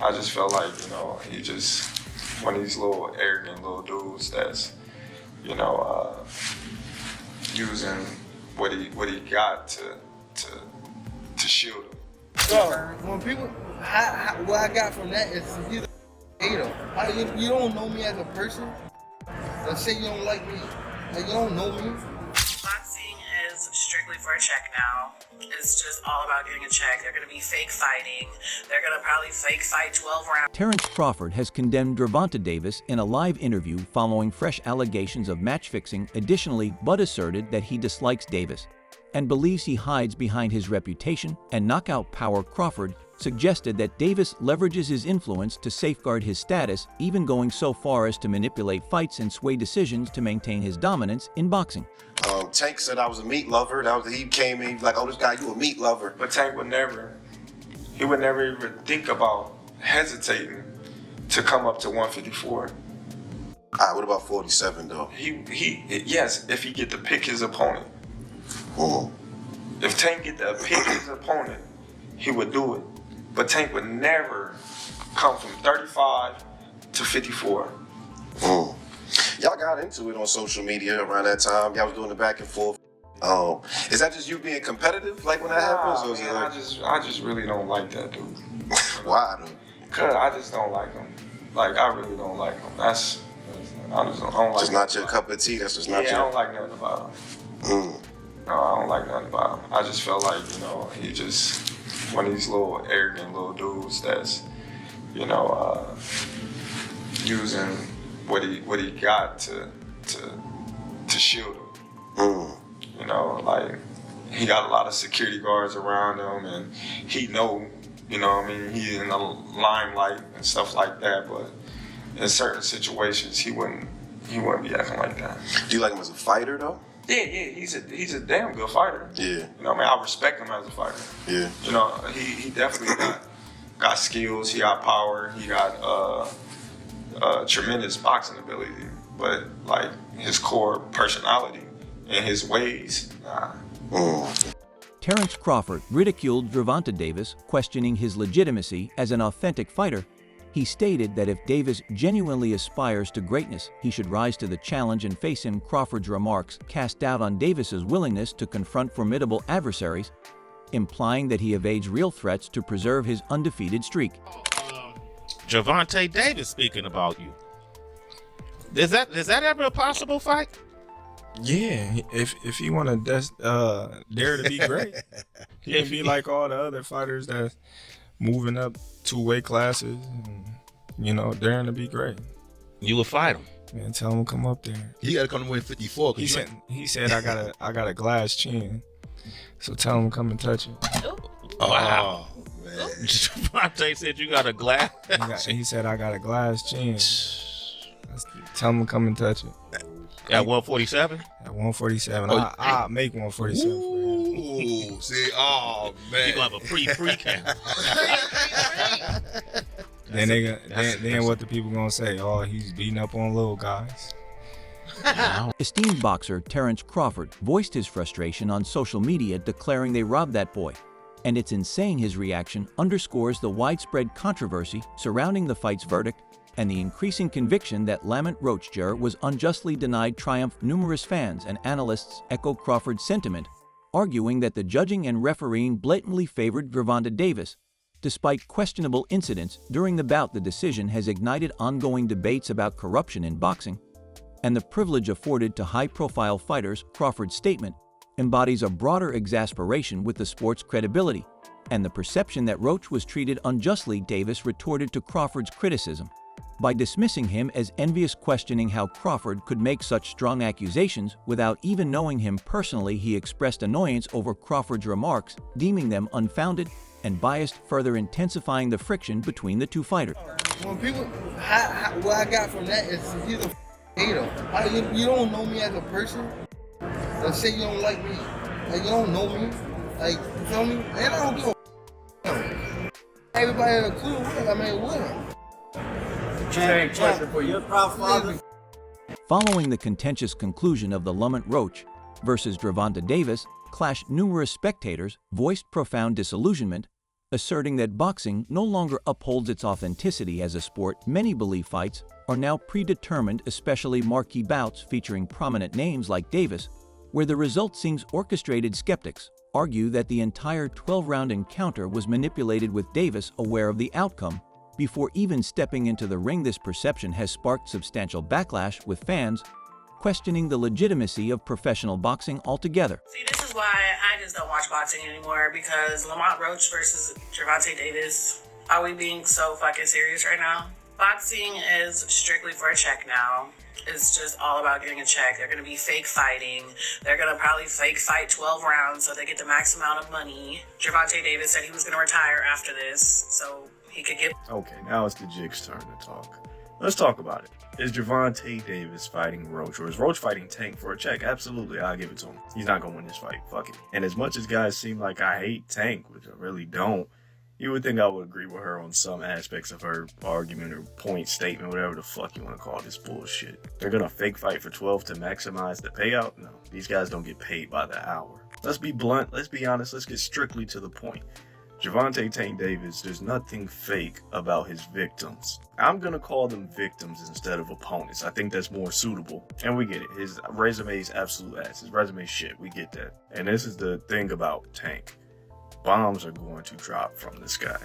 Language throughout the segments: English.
I just felt like, he just one of these little arrogant little dudes that's, using what he got to shield him. So when people, what I got from that is he's a hater. You don't know me as a person. Let's say you don't like me. Like, you don't know me. Boxing is strictly for a check now. It's just all about getting a check. They're going to be fake fighting. They're going to probably fake fight 12 rounds. Terence Crawford has condemned Gervonta Davis in a live interview following fresh allegations of match fixing. Additionally, Bud asserted that he dislikes Davis and believes he hides behind his reputation and knockout power. Crawford suggested that Davis leverages his influence to safeguard his status, even going so far as to manipulate fights and sway decisions to maintain his dominance in boxing. Tank said I was a meat lover. He came in like, oh, this guy, you a meat lover. But Tank would never even think about hesitating to come up to 154. What about 47 though? Yes, if he get to pick his opponent. If Tank get to pick his opponent, he would do it. But Tank would never come from 35 to 54. Y'all got into it on social media around that time. Y'all was doing the back and forth. Is that just you being competitive, like when that happens? Or Man, I just really don't like that dude. Why though? Cause I just don't like him. Like, I really don't like him. I just don't like. Just not your cup of tea. That's just not your. I don't like nothing about him. No, I don't like nothing about him. I just felt like, he just one of these little arrogant little dudes that's, using what he got to shield him. Like, he got a lot of security guards around him, and he know, he's in the limelight and stuff like that. But in certain situations, he wouldn't be acting like that. Do you like him as a fighter though? Yeah, he's a damn good fighter. Yeah. I respect him as a fighter. Yeah. He definitely got skills. He got power. He got tremendous boxing ability. But like his core personality and his ways, nah. Terence Crawford ridiculed Gervonta Davis, questioning his legitimacy as an authentic fighter. He stated that if Davis genuinely aspires to greatness, he should rise to the challenge and face him. Crawford's remarks cast doubt on Davis's willingness to confront formidable adversaries, implying that he evades real threats to preserve his undefeated streak. Gervonta Davis speaking about you. Is that ever a possible fight? Yeah, if he want to dare to be great, he can be like all the other fighters that's moving up 2 weight classes, and, daring to be great. You would fight him. Man, tell him to come up there. He got to come to win 54. He said I got a glass chin, so tell him to come and touch it. Wow. Man. Gervonta said you got a glass. He said I got a glass chin. Tell him to come and touch it. At 147? At 147. I'll make 147 for him. Ooh, see, oh man. You gonna have a pre-camp. Then what the people gonna say? Oh, he's beating up on little guys. Esteemed boxer Terence Crawford voiced his frustration on social media, declaring they robbed that boy. And it's insane his reaction underscores the widespread controversy surrounding the fight's verdict and the increasing conviction that Lamont Roachger was unjustly denied triumph. Numerous fans and analysts echo Crawford's sentiment, arguing that the judging and refereeing blatantly favored Gervonta Davis. Despite questionable incidents during the bout, the decision has ignited ongoing debates about corruption in boxing and the privilege afforded to high-profile fighters. Crawford's statement embodies a broader exasperation with the sport's credibility and the perception that Roach was treated unjustly. Davis retorted to Crawford's criticism by dismissing him as envious, questioning how Crawford could make such strong accusations without even knowing him personally. He expressed annoyance over Crawford's remarks, deeming them unfounded and biased, further intensifying the friction between the two fighters. When people, what I got from that is he's a hater. You don't know me as a person. Let's say you don't like me. Like, you don't know me. Like, you feel me? And I don't give a everybody had a clue. What? Same question for your proud father. Following the contentious conclusion of the Lamont Roach versus Gervonta Davis clash, numerous spectators voiced profound disillusionment asserting that boxing no longer upholds its authenticity as a sport. Many believe fights are now predetermined, especially marquee bouts featuring prominent names like Davis, where the result seems orchestrated. Skeptics argue that the entire 12-round encounter was manipulated, with Davis aware of the outcome before even stepping into the ring. This perception has sparked substantial backlash, with fans questioning the legitimacy of professional boxing altogether. See, this is why I just don't watch boxing anymore, because Lamont Roach versus Gervonta Davis, are we being so fucking serious right now? Boxing is strictly for a check now. It's just all about getting a check. They're going to be fake fighting. They're going to probably fake fight 12 rounds so they get the max amount of money. Gervonta Davis said he was going to retire after this, so he could get... Okay, now it's the Jig's turn to talk. Let's talk about it. Is Gervonta Davis fighting Roach, or is Roach fighting Tank for a check? Absolutely, I'll give it to him. He's not going to win this fight. Fuck it. And as much as guys seem like I hate Tank, which I really don't, you would think I would agree with her on some aspects of her argument or point, statement, whatever the fuck you want to call this bullshit. They're going to fake fight for 12 to maximize the payout? No, these guys don't get paid by the hour. Let's be blunt, let's be honest, let's get strictly to the point. Gervonta Tank Davis, there's nothing fake about his victims. I'm going to call them victims instead of opponents. I think that's more suitable. And we get it. His resume is absolute ass. His resume is shit. We get that. And this is the thing about Tank. Bombs are going to drop from this guy.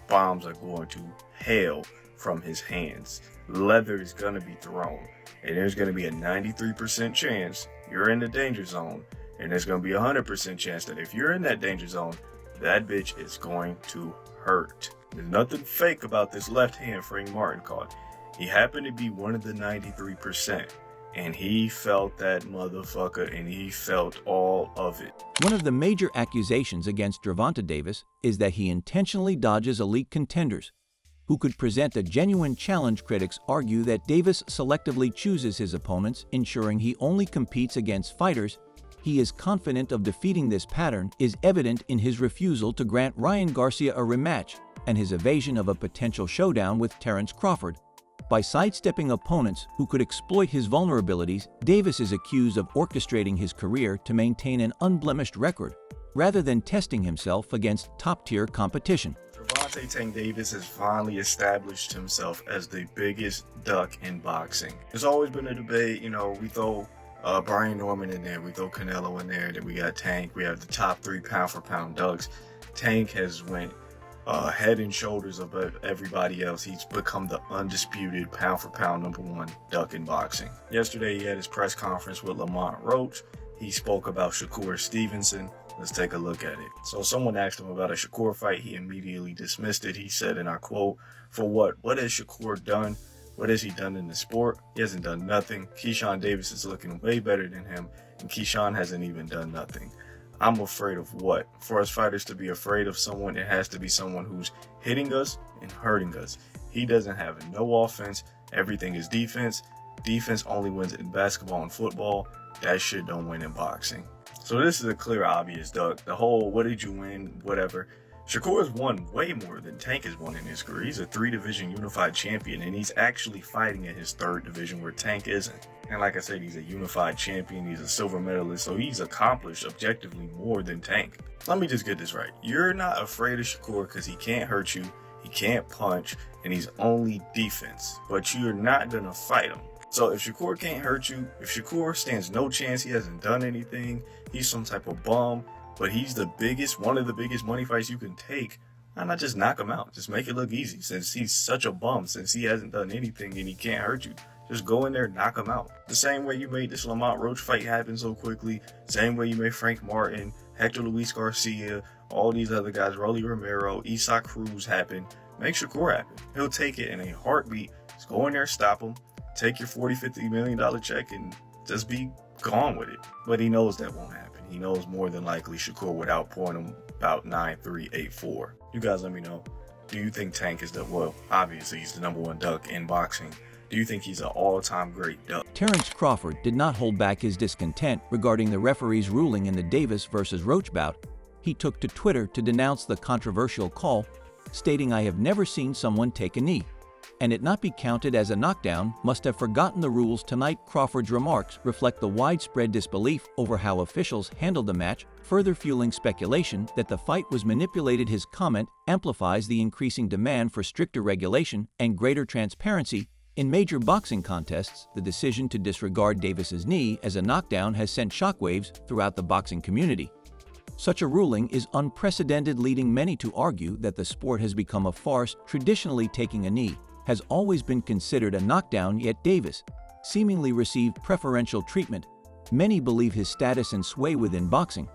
Bombs are going to hail from his hands. Leather is going to be thrown. And there's going to be a 93% chance you're in the danger zone. And there's going to be a 100% chance that if you're in that danger zone, that bitch is going to hurt. There's nothing fake about this left hand Frank Martin caught. He happened to be one of the 93%. And he felt that motherfucker, and he felt all of it. One of the major accusations against Gervonta Davis is that he intentionally dodges elite contenders who could present a genuine challenge. Critics argue that Davis selectively chooses his opponents, ensuring he only competes against fighters he is confident of defeating. This pattern is evident in his refusal to grant Ryan Garcia a rematch and his evasion of a potential showdown with Terence Crawford. By sidestepping opponents who could exploit his vulnerabilities, Davis is accused of orchestrating his career to maintain an unblemished record, rather than testing himself against top-tier competition. Gervonta Tank Davis has finally established himself as the biggest duck in boxing. There's always been a debate, we throw Brian Norman in there, we throw Canelo in there, then we got Tank, we have the top 3 pound-for-pound ducks. Tank has went head and shoulders above everybody else. He's become the undisputed pound-for-pound #1 duck in boxing. Yesterday, he had his press conference with Lamont Roach. He spoke about Shakur Stevenson. Let's take a look at it. So someone asked him about a Shakur fight. He immediately dismissed it. He said, and I quote, "For what? What has Shakur done? What has he done in the sport? He hasn't done nothing. Keyshawn Davis is looking way better than him, and Keyshawn hasn't even done nothing. I'm afraid of what? For us fighters to be afraid of someone, it has to be someone who's hitting us and hurting us. He doesn't have no offense. Everything is defense. Defense only wins in basketball and football. That shit don't win in boxing." So this is a clear, obvious duck. The whole, what did you win, whatever. Shakur has won way more than Tank has won in his career. He's a 3-division unified champion, and he's actually fighting in his 3rd division where Tank isn't. And like I said, he's a unified champion. He's a silver medalist, so he's accomplished objectively more than Tank. Let me just get this right. You're not afraid of Shakur because he can't hurt you, he can't punch, and he's only defense. But you're not going to fight him. So if Shakur can't hurt you, if Shakur stands no chance, he hasn't done anything, he's some type of bum, but he's the biggest, one of the biggest money fights you can take, why not just knock him out? Just make it look easy. Since he's such a bum, since he hasn't done anything and he can't hurt you, just go in there and knock him out. The same way you made this Lamont Roach fight happen so quickly, same way you made Frank Martin, Hector Luis Garcia, all these other guys, Rolly Romero, Isaac Cruz happen. Make Shakur happen. He'll take it in a heartbeat. Just go in there, stop him, take your $40-50 million check and just be gone with it. But he knows that won't happen. He knows more than likely Shakur would outpoint him about 9-3, 8-4. You guys let me know. Do you think Tank is obviously he's the #1 duck in boxing. Do you think he's an all-time great duck? Terence Crawford did not hold back his discontent regarding the referee's ruling in the Davis versus Roach bout. He took to Twitter to denounce the controversial call, stating, "I have never seen someone take a knee, and it not be counted as a knockdown must have forgotten the rules tonight. Crawford's remarks reflect the widespread disbelief over how officials handled the match, further fueling speculation that the fight was manipulated. His comment amplifies the increasing demand for stricter regulation and greater transparency. In major boxing contests, the decision to disregard Davis's knee as a knockdown has sent shockwaves throughout the boxing community. Such a ruling is unprecedented, leading many to argue that the sport has become a farce. Traditionally, taking a knee has always been considered a knockdown, yet Davis seemingly received preferential treatment. Many believe his status and sway within boxing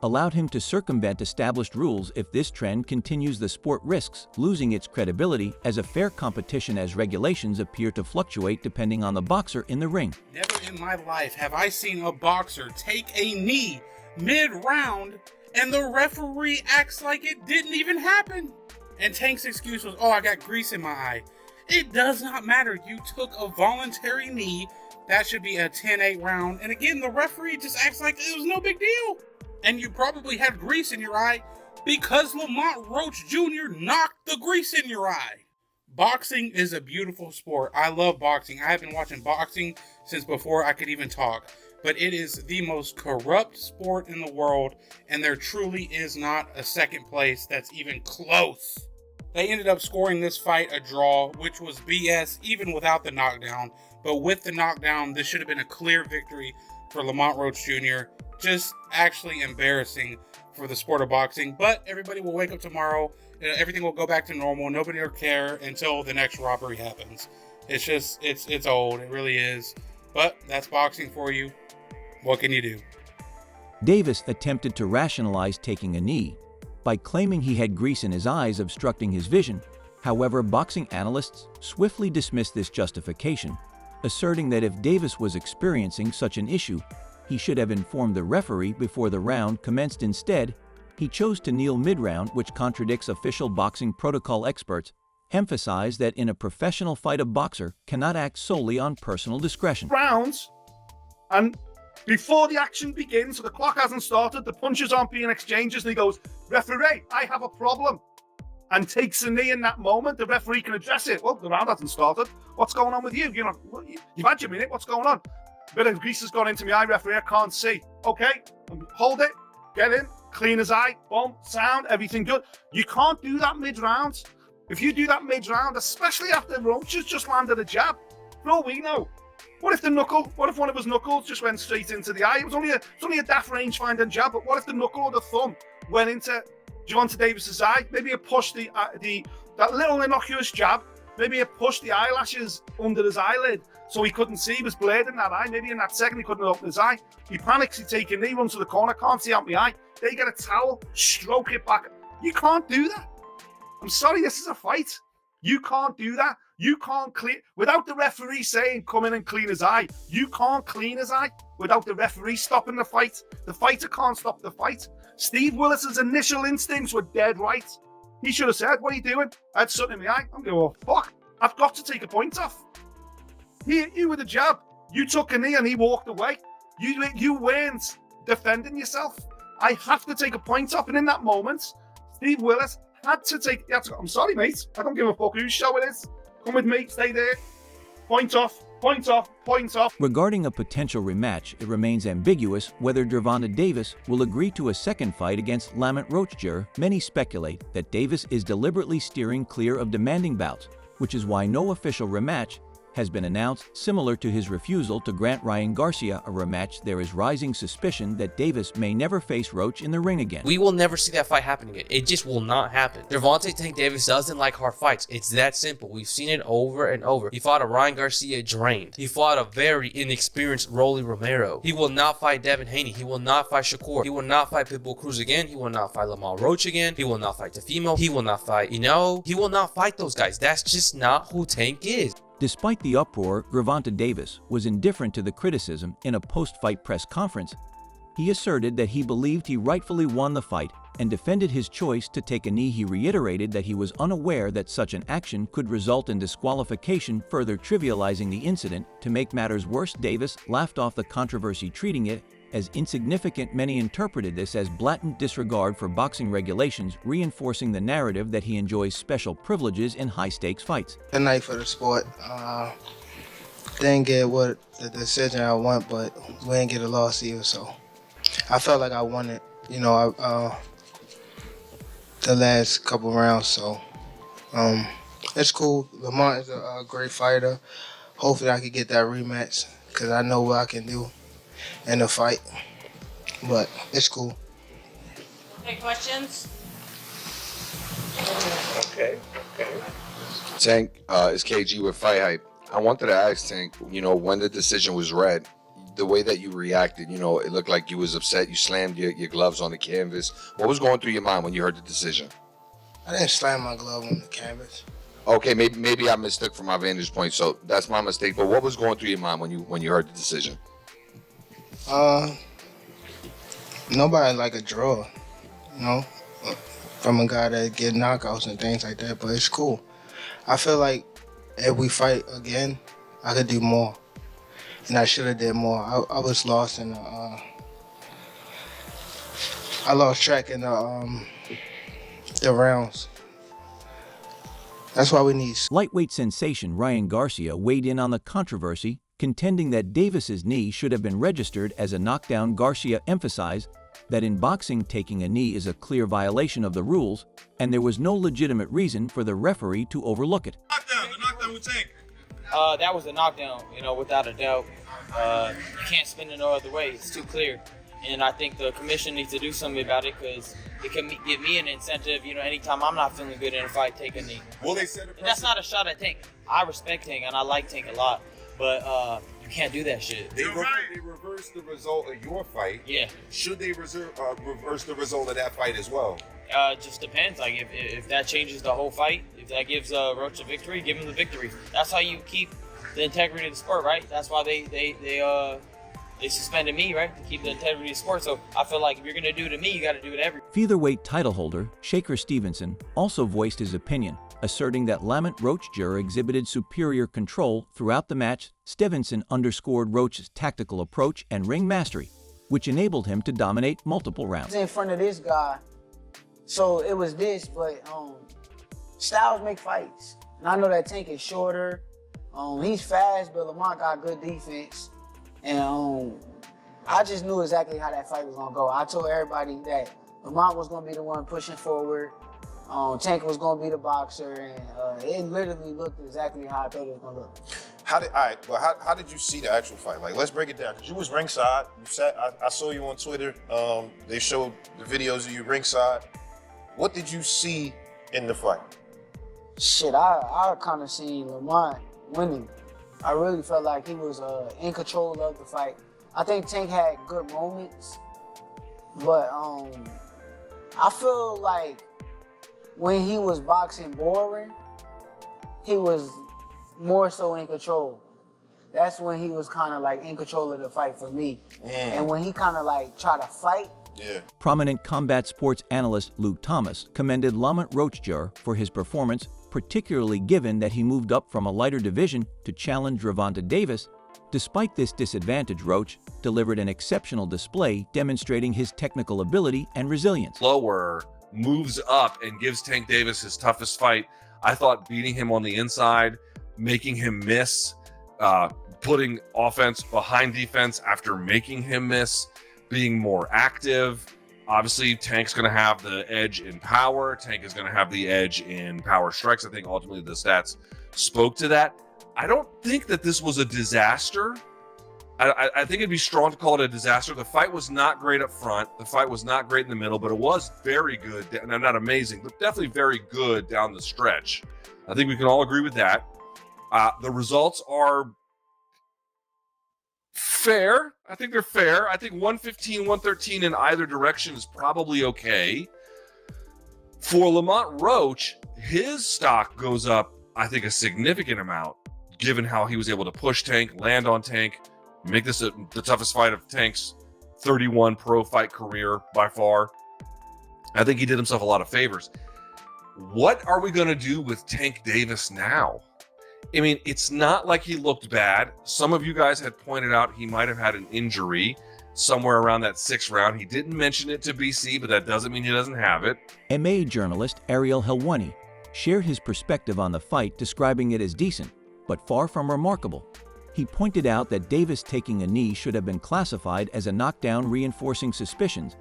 allowed him to circumvent established rules. If this trend continues, the sport risks losing its credibility as a fair competition, as regulations appear to fluctuate depending on the boxer in the ring. Never in my life have I seen a boxer take a knee mid-round and the referee acts like it didn't even happen. And Tank's excuse was, oh, I got grease in my eye. It does not matter. You took a voluntary knee. That should be a 10-8 round. And again, the referee just acts like it was no big deal. And you probably had grease in your eye because Lamont Roach Jr. knocked the grease in your eye. Boxing is a beautiful sport. I love boxing. I have been watching boxing since before I could even talk. But it is the most corrupt sport in the world, and there truly is not a second place that's even close. They ended up scoring this fight a draw, which was BS even without the knockdown. But with the knockdown, this should have been a clear victory for Lamont Roach Jr. Just actually embarrassing for the sport of boxing. But everybody will wake up tomorrow, everything will go back to normal, nobody will care until the next robbery happens. It's just, it's old, it really is. But that's boxing for you. What can you do? Davis attempted to rationalize taking a knee by claiming he had grease in his eyes obstructing his vision. However, boxing analysts swiftly dismissed this justification, asserting that if Davis was experiencing such an issue, he should have informed the referee before the round commenced. Instead, he chose to kneel mid-round, which contradicts official boxing protocol. Experts emphasize that in a professional fight, a boxer cannot act solely on personal discretion. Rounds, and before the action begins, so the clock hasn't started, the punches aren't being exchanged, and he goes, referee, I have a problem, and takes a knee in that moment. The referee can address it. Well, the round hasn't started. What's going on with you? You know, you've had your minute. What's going on? Bit of grease has gone into my eye, referee. I can't see. Okay, hold it. Get in. Clean his eye. Boom. Sound. Everything good. You can't do that mid-round. If you do that mid-round, especially after Roach has just landed a jab, for all we know, what if one of his knuckles just went straight into the eye? It was only a daft range-finding jab, but what if the knuckle or the thumb went into Gervonta Davis's eye? Maybe it pushed that little innocuous jab, maybe it pushed the eyelashes under his eyelid so he couldn't see. He was blurred in that eye. Maybe in that second he couldn't open his eye. He panics, he takes a knee, runs to the corner, can't see out my eye. They get a towel, stroke it back. You can't do that. I'm sorry, this is a fight. You can't do that. You can't clean, without the referee saying, come in and clean his eye. You can't clean his eye without the referee stopping the fight. The fighter can't stop the fight. Steve Willis's initial instincts were dead right. He should have said, what are you doing? I had something in my eye. I'm going, oh, fuck. I've got to take a point off. He hit you with a jab. You took a knee and he walked away. You weren't defending yourself. I have to take a point off. And in that moment, Steve Willis had to take, I'm sorry, mate. I don't give a fuck whose show it is. Come with me, stay there. Point off, point off, point off. Regarding a potential rematch, it remains ambiguous whether Gervonta Davis will agree to a second fight against Lamont Roach Jr. Many speculate that Davis is deliberately steering clear of demanding bouts, which is why no official rematch has been announced. Similar to his refusal to grant Ryan Garcia a rematch, there is rising suspicion that Davis may never face Roach in the ring again. We will never see that fight happen again. It just will not happen. Gervonta Tank Davis doesn't like hard fights. It's that simple. We've seen it over and over. He fought a Ryan Garcia drained. He fought a very inexperienced Rolly Romero. He will not fight Devin Haney. He will not fight Shakur. He will not fight Pitbull Cruz again. He will not fight Lamont Roach again. He will not fight Tefimo. He will not fight, he will not fight those guys. That's just not who Tank is. Despite the uproar, Gervonta Davis was indifferent to the criticism. In a post-fight press conference, he asserted that he believed he rightfully won the fight and defended his choice to take a knee. He reiterated that he was unaware that such an action could result in disqualification, further trivializing the incident. To make matters worse, Davis laughed off the controversy, treating it As insignificant, many interpreted this as blatant disregard for boxing regulations, reinforcing the narrative that he enjoys special privileges in high-stakes fights. Good night for the sport. Didn't get what the decision I want, but we didn't get a loss either, so I felt like I won it, you know, the last couple rounds, so it's cool. Lamont is a great fighter. Hopefully I can get that rematch because I know what I can do in the fight, but it's cool. Any questions? Okay. Tank, it's KG with Fight Hype. I wanted to ask Tank, you know, when the decision was read, the way that you reacted, you know, it looked like you was upset. You slammed your gloves on the canvas. What was going through your mind when you heard the decision? I didn't slam my glove on the canvas. Okay, maybe I mistook from my vantage point, so that's my mistake. But what was going through your mind when you heard the decision? Nobody like a draw, you know, from a guy that get knockouts and things like that, but it's cool. I feel like if we fight again, I could do more, and I should have did more. I was lost in the, I lost track in the rounds. That's why we need. Lightweight sensation Ryan Garcia weighed in on the controversy, contending that Davis's knee should have been registered as a knockdown. Garcia emphasized that in boxing, taking a knee is a clear violation of the rules, and there was no legitimate reason for the referee to overlook it. The knockdown with Tank. That was a knockdown, you know, without a doubt. You can't spin it no other way. It's too clear. And I think the commission needs to do something about it because it can give me an incentive, you know, anytime I'm not feeling good in a fight, take a knee. Will they set a precedent? And that's not a shot at Tank. I respect Tank and I like Tank a lot, but you can't do that shit. They reversed the result of your fight. Yeah. Should they reverse the result of that fight as well? Just depends. Like if that changes the whole fight, if that gives Roach a victory, give him the victory. That's how you keep the integrity of the sport, right? That's why they suspended me, right, to keep the integrity of the sport. So I feel like if you're gonna do it to me, you got to do it to everybody. Featherweight title holder Shaker Stevenson also voiced his opinion, asserting that Lamont Roachjur exhibited superior control throughout the match. Stevenson underscored Roach's tactical approach and ring mastery, which enabled him to dominate multiple rounds. In front of this guy, so it was this, but styles make fights. And I know that Tank is shorter, he's fast, but Lamont got good defense. And I just knew exactly how that fight was gonna go. I told everybody that Lamont was gonna be the one pushing forward. Tank was gonna be the boxer, and it literally looked exactly how I thought it was gonna look. How did you see the actual fight? Like, let's break it down. Cause you was ringside. You sat. I saw you on Twitter. They showed the videos of you ringside. What did you see in the fight? Shit, I kind of seen Lamont winning. I really felt like he was in control of the fight. I think Tank had good moments, but I feel like when he was boxing boring, he was more so in control. That's when he was kind of like in control of the fight for me. And when he kind of like tried to fight. Yeah. Prominent combat sports analyst Luke Thomas commended Lamont Roachjur for his performance, particularly given that he moved up from a lighter division to challenge Gervonta Davis. Despite this disadvantage, Roach delivered an exceptional display demonstrating his technical ability and resilience. Lower moves up and gives Tank Davis his toughest fight. I thought beating him on the inside, making him miss, putting offense behind defense after making him miss, being more active. Obviously, Tank's going to have the edge in power. Tank is going to have the edge in power strikes. I think ultimately the stats spoke to that. I don't think that this was a disaster. I think it'd be strong to call it a disaster. The fight was not great up front. The fight was not great in the middle, but it was very good. And not amazing, but definitely very good down the stretch. I think we can all agree with that. The results are fair. I think they're fair. I think 115, 113 in either direction is probably okay. For Lamont Roach, his stock goes up, I think, a significant amount, given how he was able to push Tank, land on Tank, make this the toughest fight of Tank's 31 pro fight career by far. I think he did himself a lot of favors. What are we going to do with Tank Davis now? I mean, it's not like he looked bad. Some of you guys had pointed out he might have had an injury. somewhere around that 6th round. He didn't mention it to BC, but that doesn't mean he doesn't have it. MA journalist Ariel Helwani shared his perspective on the fight, describing it as decent, but far from remarkable. He pointed out that Davis taking a knee should have been classified as a knockdown, reinforcing suspicions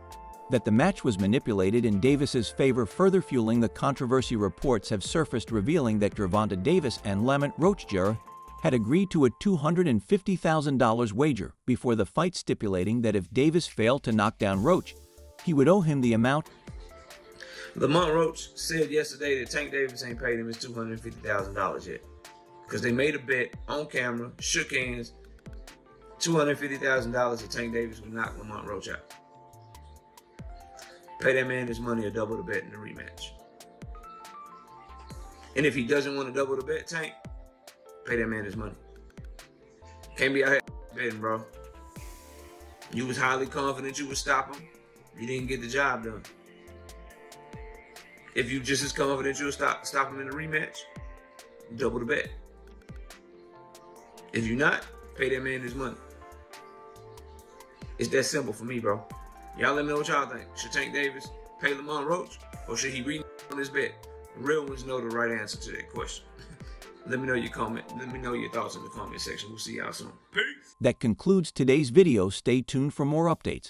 that the match was manipulated in Davis's favor, further fueling the controversy. Reports have surfaced revealing that Gervonta Davis and Lamont Roachjera had agreed to a $250,000 wager before the fight, stipulating that if Davis failed to knock down Roach, he would owe him the amount. Lamont Roach said yesterday that Tank Davis ain't paid him his $250,000 yet. Because they made a bet on camera, shook hands, $250,000 that Tank Davis would knock Lamont Roach out. Pay that man his money or double the bet in the rematch. And if he doesn't want to double the bet, Tank, pay that man his money. Can't be out here betting, bro. You was highly confident you would stop him. You didn't get the job done. If you just as confident you would stop him in the rematch, double the bet. If you're not, pay that man his money. It's that simple for me, bro. Y'all let me know what y'all think. Should Tank Davis pay Lamont Roach, or should he re on his bet? The real ones know the right answer to that question. Let me know your comment. Let me know your thoughts in the comment section. We'll see y'all soon. Peace. That concludes today's video. Stay tuned for more updates.